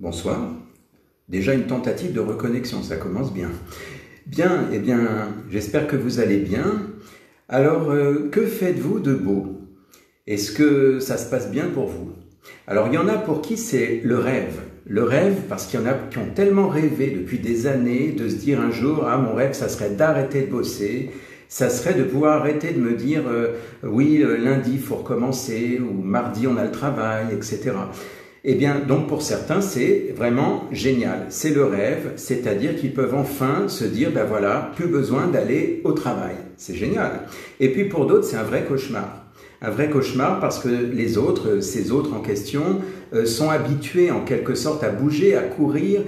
Bonsoir. Déjà une tentative de reconnexion, ça commence bien. Bien, eh bien, j'espère que vous allez bien. Alors, que faites-vous de beau? Est-ce que ça se passe bien pour vous? Alors, il y en a pour qui c'est le rêve. Le rêve, parce qu'il y en a qui ont tellement rêvé depuis des années de se dire un jour, ah, mon rêve, ça serait d'arrêter de bosser, ça serait de pouvoir arrêter de me dire, oui, lundi, il faut recommencer, ou mardi, on a le travail, etc. Eh bien, donc pour certains, c'est vraiment génial. C'est le rêve, c'est-à-dire qu'ils peuvent enfin se dire, ben voilà, plus besoin d'aller au travail. C'est génial. Et puis pour d'autres, c'est un vrai cauchemar. Un vrai cauchemar parce que les autres, ces autres en question, sont habitués en quelque sorte à bouger, à courir.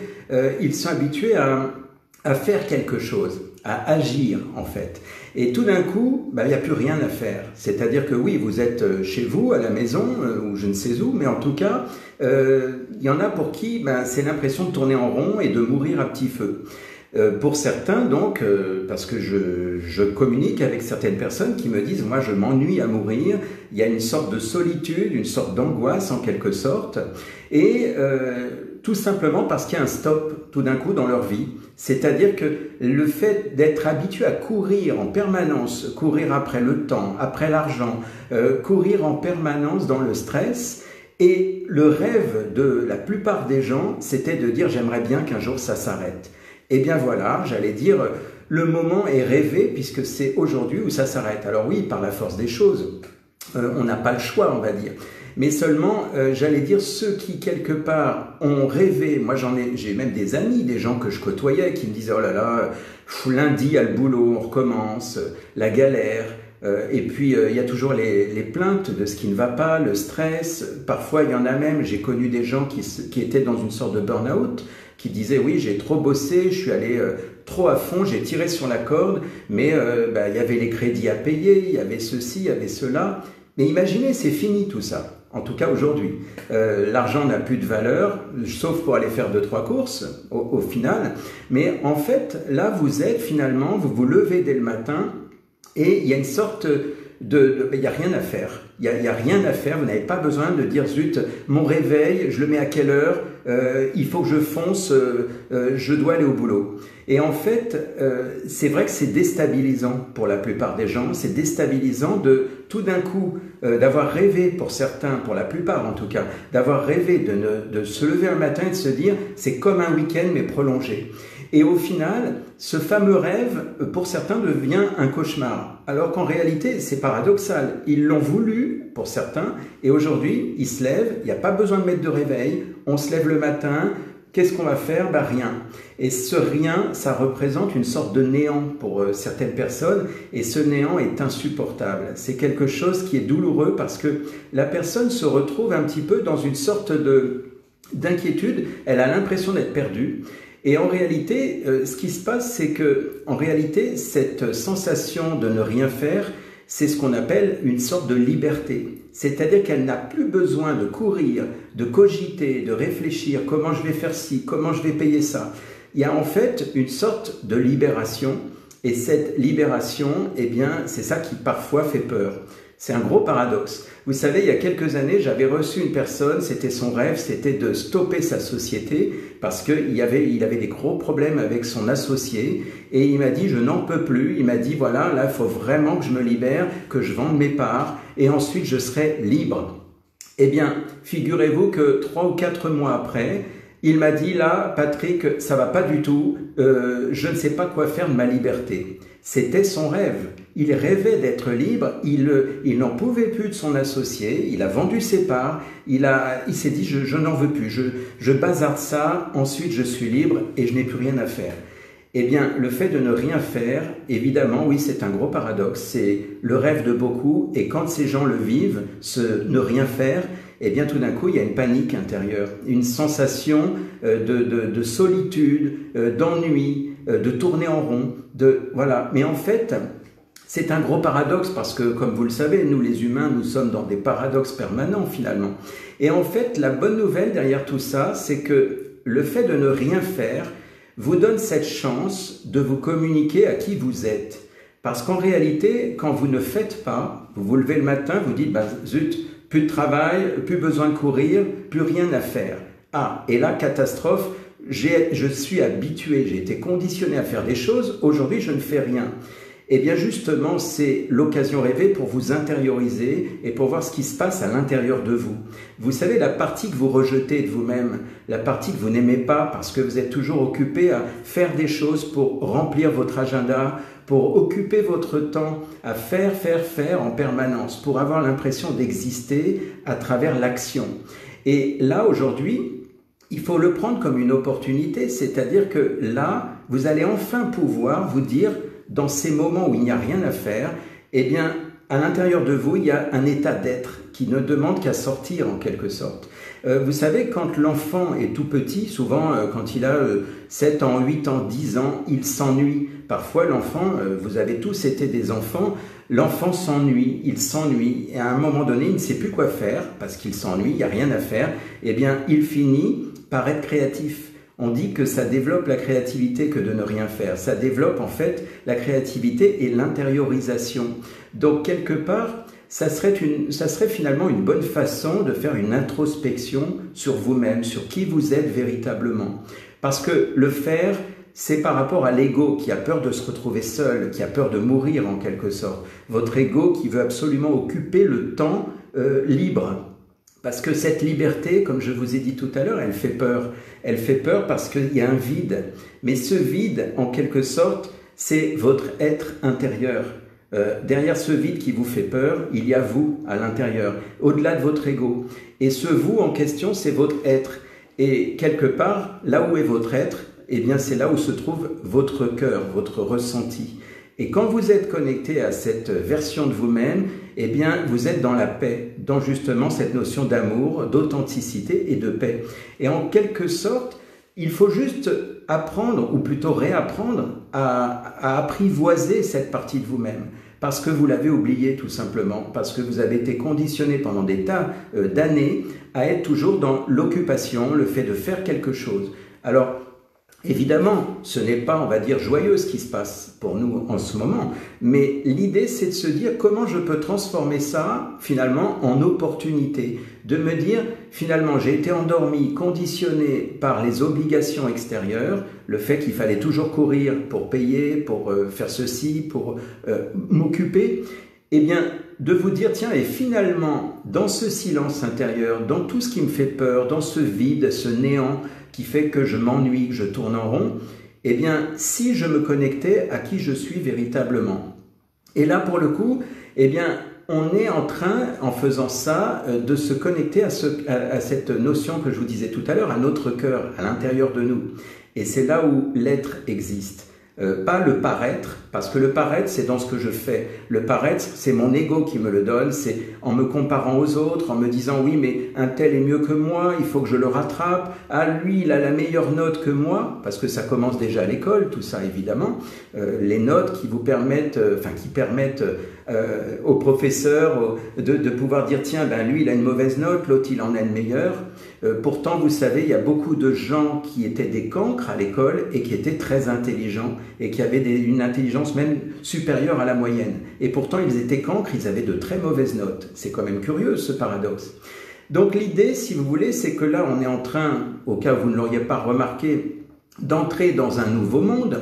Ils sont habitués à faire quelque chose, à agir en fait. Et tout d'un coup, il n'y a plus rien à faire. C'est-à-dire que oui, vous êtes chez vous, à la maison, ou je ne sais où, mais en tout cas, il y en a pour qui c'est l'impression de tourner en rond et de mourir à petit feu. Pour certains, donc, parce que je communique avec certaines personnes qui me disent « moi, je m'ennuie à mourir », il y a une sorte de solitude, une sorte d'angoisse en quelque sorte, et tout simplement parce qu'il y a un stop tout d'un coup dans leur vie. C'est-à-dire que le fait d'être habitué à courir en permanence, courir après le temps, après l'argent, courir en permanence dans le stress, et le rêve de la plupart des gens, c'était de dire « j'aimerais bien qu'un jour ça s'arrête ». Eh bien voilà, j'allais dire, le moment est rêvé puisque c'est aujourd'hui où ça s'arrête. Alors oui, par la force des choses, on n'a pas le choix, on va dire. Mais seulement, j'allais dire, ceux qui, quelque part, ont rêvé, moi j'ai même des amis, des gens que je côtoyais, qui me disaient « oh là là, lundi, il y a le boulot, on recommence, la galère ». Et puis, il y a toujours les plaintes de ce qui ne va pas, le stress. Parfois, il y en a même, j'ai connu des gens qui étaient dans une sorte de burn-out, qui disaient « oui, j'ai trop bossé, je suis allé trop à fond, j'ai tiré sur la corde, mais il y avait les crédits à payer, il y avait ceci, il y avait cela. » Mais imaginez, c'est fini tout ça. En tout cas aujourd'hui, l'argent n'a plus de valeur, sauf pour aller faire 2-3 courses au final. Mais en fait, là, vous êtes finalement, vous vous levez dès le matin et il y a une sorte il n'y a rien à faire. Il y a rien à faire, vous n'avez pas besoin de dire zut, mon réveil, je le mets à quelle heure, il faut que je fonce, je dois aller au boulot. Et en fait, c'est vrai que c'est déstabilisant pour la plupart des gens, c'est déstabilisant de tout d'un coup d'avoir rêvé pour certains, pour la plupart en tout cas, d'avoir rêvé de se lever un matin et de se dire c'est comme un week-end mais prolongé. Et au final, ce fameux rêve, pour certains, devient un cauchemar. Alors qu'en réalité, c'est paradoxal. Ils l'ont voulu, pour certains, et aujourd'hui, ils se lèvent, il n'y a pas besoin de mettre de réveil, on se lève le matin, qu'est-ce qu'on va faire? Rien. Et ce rien, ça représente une sorte de néant pour certaines personnes, et ce néant est insupportable. C'est quelque chose qui est douloureux parce que la personne se retrouve un petit peu dans une sorte d'inquiétude, elle a l'impression d'être perdue. Et en réalité, ce qui se passe, c'est que, en réalité, cette sensation de ne rien faire, c'est ce qu'on appelle une sorte de liberté. C'est-à-dire qu'elle n'a plus besoin de courir, de cogiter, de réfléchir, comment je vais faire ci, comment je vais payer ça. Il y a en fait une sorte de libération. Et cette libération, eh bien, c'est ça qui parfois fait peur. C'est un gros paradoxe. Vous savez, il y a quelques années, j'avais reçu une personne, c'était son rêve, c'était de stopper sa société parce qu'il avait des gros problèmes avec son associé et il m'a dit « je n'en peux plus ». Il m'a dit « voilà, là, il faut vraiment que je me libère, que je vende mes parts et ensuite je serai libre ». Eh bien, figurez-vous que 3 ou 4 mois après, il m'a dit « là, Patrick, ça va pas du tout, je ne sais pas quoi faire de ma liberté ». C'était son rêve. Il rêvait d'être libre, il n'en pouvait plus de son associé, il a vendu ses parts, il s'est dit je n'en veux plus, je bazarde ça, ensuite je suis libre et je n'ai plus rien à faire. Eh bien, le fait de ne rien faire, évidemment, oui, c'est un gros paradoxe, c'est le rêve de beaucoup et quand ces gens le vivent, ce ne rien faire, eh bien tout d'un coup, il y a une panique intérieure, une sensation de solitude, d'ennui, de tourner en rond, voilà. Mais en fait, c'est un gros paradoxe parce que, comme vous le savez, nous les humains, nous sommes dans des paradoxes permanents finalement. Et en fait, la bonne nouvelle derrière tout ça, c'est que le fait de ne rien faire vous donne cette chance de vous communiquer à qui vous êtes. Parce qu'en réalité, quand vous ne faites pas, vous vous levez le matin, vous dites « zut, plus de travail, plus besoin de courir, plus rien à faire ». Ah, et là, catastrophe, je suis habitué, j'ai été conditionné à faire des choses, aujourd'hui je ne fais rien. Eh bien justement, c'est l'occasion rêvée pour vous intérioriser et pour voir ce qui se passe à l'intérieur de vous. Vous savez, la partie que vous rejetez de vous-même, la partie que vous n'aimez pas parce que vous êtes toujours occupé à faire des choses pour remplir votre agenda, pour occuper votre temps à faire en permanence, pour avoir l'impression d'exister à travers l'action. Et là, aujourd'hui, il faut le prendre comme une opportunité, c'est-à-dire que là, vous allez enfin pouvoir vous dire, dans ces moments où il n'y a rien à faire, eh bien, à l'intérieur de vous, il y a un état d'être qui ne demande qu'à sortir en quelque sorte. Vous savez, quand l'enfant est tout petit, souvent quand il a 7 ans, 8 ans, 10 ans, il s'ennuie. Parfois l'enfant, vous avez tous été des enfants, l'enfant s'ennuie, il s'ennuie, et à un moment donné, il ne sait plus quoi faire, parce qu'il s'ennuie, il n'y a rien à faire, eh bien, il finit par être créatif. On dit que ça développe la créativité que de ne rien faire. Ça développe en fait la créativité et l'intériorisation. Donc quelque part, ça serait finalement une bonne façon de faire une introspection sur vous-même, sur qui vous êtes véritablement. Parce que le faire, c'est par rapport à l'ego qui a peur de se retrouver seul, qui a peur de mourir en quelque sorte. Votre ego qui veut absolument occuper le temps libre. Parce que cette liberté, comme je vous ai dit tout à l'heure, elle fait peur. Elle fait peur parce qu'il y a un vide. Mais ce vide, en quelque sorte, c'est votre être intérieur. Derrière ce vide qui vous fait peur, il y a vous à l'intérieur, au-delà de votre ego. Et ce vous en question, c'est votre être. Et quelque part, là où est votre être, eh bien c'est là où se trouve votre cœur, votre ressenti. Et quand vous êtes connecté à cette version de vous-même, eh bien, vous êtes dans la paix, dans justement cette notion d'amour, d'authenticité et de paix. Et en quelque sorte, il faut juste apprendre, ou plutôt réapprendre, à apprivoiser cette partie de vous-même. Parce que vous l'avez oublié tout simplement, parce que vous avez été conditionné pendant des tas d'années à être toujours dans l'occupation, le fait de faire quelque chose. Alors, évidemment, ce n'est pas, on va dire, joyeux ce qui se passe pour nous en ce moment, mais l'idée c'est de se dire comment je peux transformer ça finalement en opportunité, de me dire finalement j'ai été endormi, conditionné par les obligations extérieures, le fait qu'il fallait toujours courir pour payer, pour faire ceci, pour m'occuper, eh bien de vous dire tiens et finalement dans ce silence intérieur, dans tout ce qui me fait peur, dans ce vide, ce néant, qui fait que je m'ennuie, que je tourne en rond, eh bien, si je me connectais à qui je suis véritablement. Et là, pour le coup, eh bien, on est en train, en faisant ça, de se connecter à cette notion que je vous disais tout à l'heure, à notre cœur, à l'intérieur de nous. Et c'est là où l'être existe. Pas le paraître, parce que le paraître, c'est dans ce que je fais. Le paraître, c'est mon ego qui me le donne, c'est en me comparant aux autres, en me disant « oui, mais un tel est mieux que moi, il faut que je le rattrape. Ah, lui, il a la meilleure note que moi. » Parce que ça commence déjà à l'école, tout ça, évidemment. Les notes qui vous permettent, qui permettent aux professeurs de pouvoir dire « tiens, ben lui, il a une mauvaise note, l'autre, il en a une meilleure. » Pourtant, vous savez, il y a beaucoup de gens qui étaient des cancres à l'école et qui étaient très intelligents et qui avaient une intelligence même supérieure à la moyenne. Et pourtant, ils étaient cancres, ils avaient de très mauvaises notes. C'est quand même curieux, ce paradoxe. Donc l'idée, si vous voulez, c'est que là, on est en train, au cas où vous ne l'auriez pas remarqué, d'entrer dans un nouveau monde,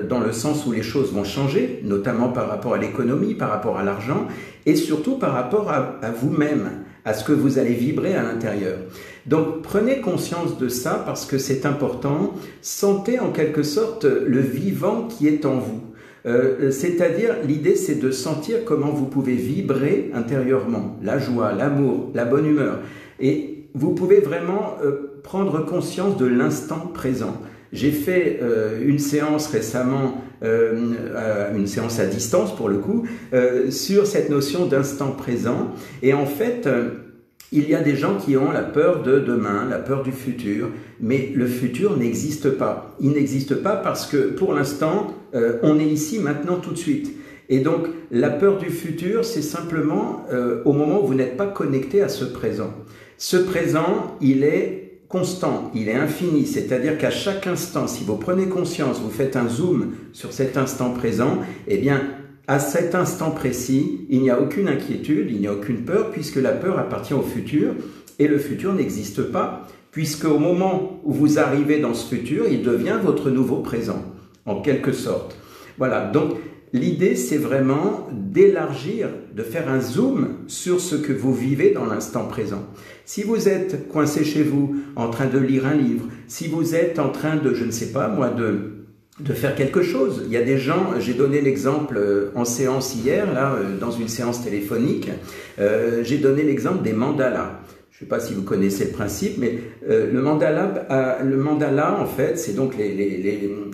dans le sens où les choses vont changer, notamment par rapport à l'économie, par rapport à l'argent, et surtout par rapport à vous-même, à ce que vous allez vibrer à l'intérieur. Donc prenez conscience de ça parce que c'est important. Sentez en quelque sorte le vivant qui est en vous. C'est-à-dire, l'idée c'est de sentir comment vous pouvez vibrer intérieurement, la joie, l'amour, la bonne humeur. Et vous pouvez vraiment prendre conscience de l'instant présent. J'ai fait une séance récemment, une séance à distance pour le coup, sur cette notion d'instant présent. Et en fait, il y a des gens qui ont la peur de demain, la peur du futur, mais le futur n'existe pas. Il n'existe pas parce que pour l'instant, on est ici maintenant tout de suite. Et donc, la peur du futur, c'est simplement au moment où vous n'êtes pas connecté à ce présent. Ce présent, il est constant, il est infini, c'est-à-dire qu'à chaque instant, si vous prenez conscience, vous faites un zoom sur cet instant présent, eh bien, à cet instant précis, il n'y a aucune inquiétude, il n'y a aucune peur, puisque la peur appartient au futur, et le futur n'existe pas, puisque au moment où vous arrivez dans ce futur, il devient votre nouveau présent, en quelque sorte. Voilà, donc l'idée c'est vraiment d'élargir, de faire un zoom sur ce que vous vivez dans l'instant présent. Si vous êtes coincé chez vous, en train de lire un livre, si vous êtes en train de, je ne sais pas moi, de faire quelque chose. Il y a des gens, j'ai donné l'exemple en séance hier, là, dans une séance téléphonique, j'ai donné l'exemple des mandalas. Je ne sais pas si vous connaissez le principe, mais le mandala, en fait, c'est donc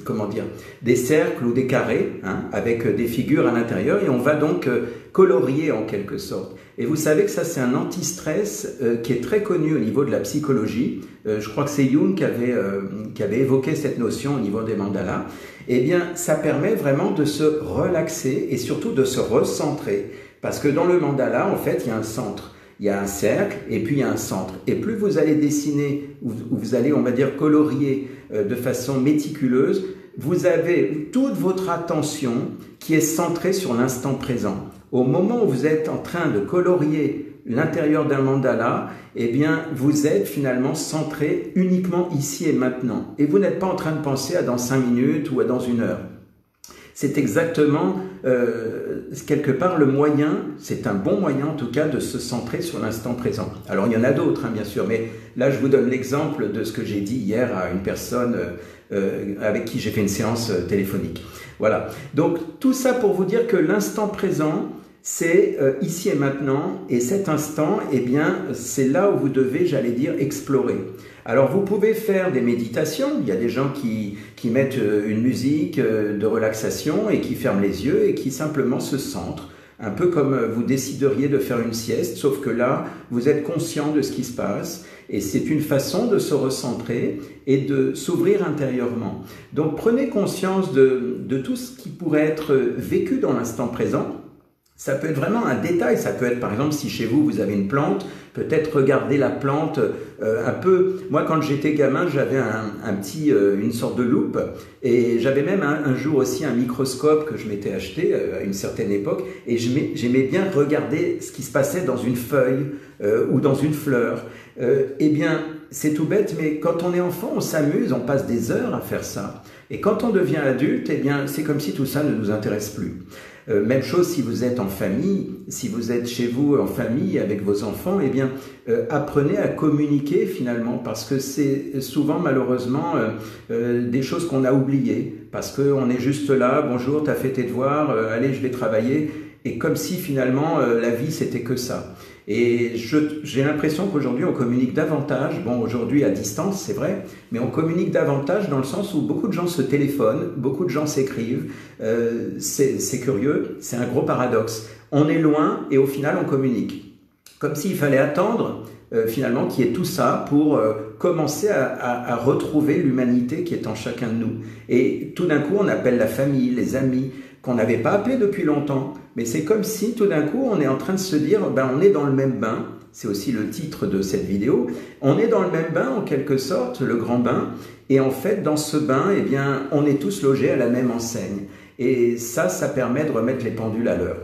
comment dire, des cercles ou des carrés, hein, avec des figures à l'intérieur, et on va donc colorier en quelque sorte. Et vous savez que ça, c'est un anti-stress qui est très connu au niveau de la psychologie. Je crois que c'est Jung qui avait évoqué cette notion au niveau des mandalas. Eh bien, ça permet vraiment de se relaxer et surtout de se recentrer. Parce que dans le mandala, en fait, il y a un centre. Il y a un cercle et puis il y a un centre. Et plus vous allez dessiner, ou vous allez, on va dire, colorier de façon méticuleuse, vous avez toute votre attention qui est centrée sur l'instant présent. Au moment où vous êtes en train de colorier l'intérieur d'un mandala, eh bien, vous êtes finalement centré uniquement ici et maintenant. Et vous n'êtes pas en train de penser à dans 5 minutes ou à dans 1 heure. C'est exactement, quelque part, le moyen, c'est un bon moyen en tout cas de se centrer sur l'instant présent. Alors il y en a d'autres, hein, bien sûr, mais là je vous donne l'exemple de ce que j'ai dit hier à une personne avec qui j'ai fait une séance téléphonique. Voilà, donc tout ça pour vous dire que l'instant présent, c'est ici et maintenant, et cet instant, eh bien, c'est là où vous devez, j'allais dire, explorer. Alors, vous pouvez faire des méditations. Il y a des gens qui mettent une musique de relaxation et qui ferment les yeux et qui simplement se centrent. Un peu comme vous décideriez de faire une sieste, sauf que là, vous êtes conscient de ce qui se passe. Et c'est une façon de se recentrer et de s'ouvrir intérieurement. Donc, prenez conscience de tout ce qui pourrait être vécu dans l'instant présent. Ça peut être vraiment un détail, ça peut être par exemple si chez vous vous avez une plante, peut-être regarder la plante un peu. Moi quand j'étais gamin j'avais une sorte de loupe et j'avais même un jour aussi un microscope que je m'étais acheté à une certaine époque et j'aimais bien regarder ce qui se passait dans une feuille ou dans une fleur. Eh bien c'est tout bête mais quand on est enfant on s'amuse, on passe des heures à faire ça. Et quand on devient adulte, eh bien c'est comme si tout ça ne nous intéresse plus. Même chose si vous êtes en famille, si vous êtes chez vous en famille avec vos enfants, eh bien apprenez à communiquer finalement parce que c'est souvent malheureusement des choses qu'on a oubliées parce qu'on est juste là, bonjour, t'as fait tes devoirs, allez je vais travailler et comme si finalement la vie c'était que ça. Et j'ai l'impression qu'aujourd'hui on communique davantage, bon aujourd'hui à distance c'est vrai, mais on communique davantage dans le sens où beaucoup de gens se téléphonent, beaucoup de gens s'écrivent, c'est curieux, c'est un gros paradoxe. On est loin et au final on communique. Comme s'il fallait attendre finalement qu'il y ait tout ça pour commencer à retrouver l'humanité qui est en chacun de nous. Et tout d'un coup on appelle la famille, les amis, qu'on n'avait pas appelé depuis longtemps, mais c'est comme si tout d'un coup on est en train de se dire ben on est dans le même bain, c'est aussi le titre de cette vidéo, on est dans le même bain en quelque sorte, le grand bain, et en fait dans ce bain, eh bien on est tous logés à la même enseigne, et ça permet de remettre les pendules à l'heure.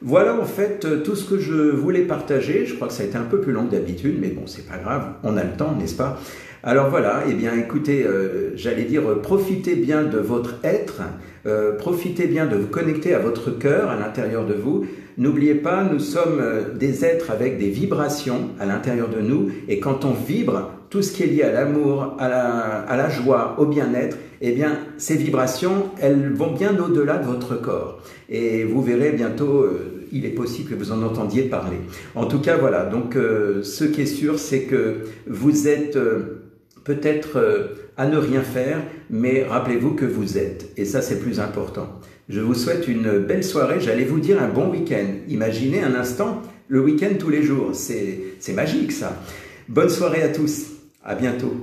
Voilà en fait tout ce que je voulais partager, je crois que ça a été un peu plus long que d'habitude, mais bon c'est pas grave, on a le temps n'est-ce pas? Alors voilà, eh bien écoutez, j'allais dire profitez bien de votre être, profitez bien de vous connecter à votre cœur à l'intérieur de vous. N'oubliez pas, nous sommes des êtres avec des vibrations à l'intérieur de nous et quand on vibre, tout ce qui est lié à l'amour, à la joie, au bien-être, eh bien ces vibrations, elles vont bien au-delà de votre corps. Et vous verrez bientôt, il est possible que vous en entendiez parler. En tout cas, voilà, donc ce qui est sûr, c'est que vous êtes peut-être à ne rien faire, mais rappelez-vous que vous êtes. Et ça, c'est plus important. Je vous souhaite une belle soirée. J'allais vous dire un bon week-end. Imaginez un instant le week-end tous les jours. C'est magique, ça. Bonne soirée à tous. À bientôt.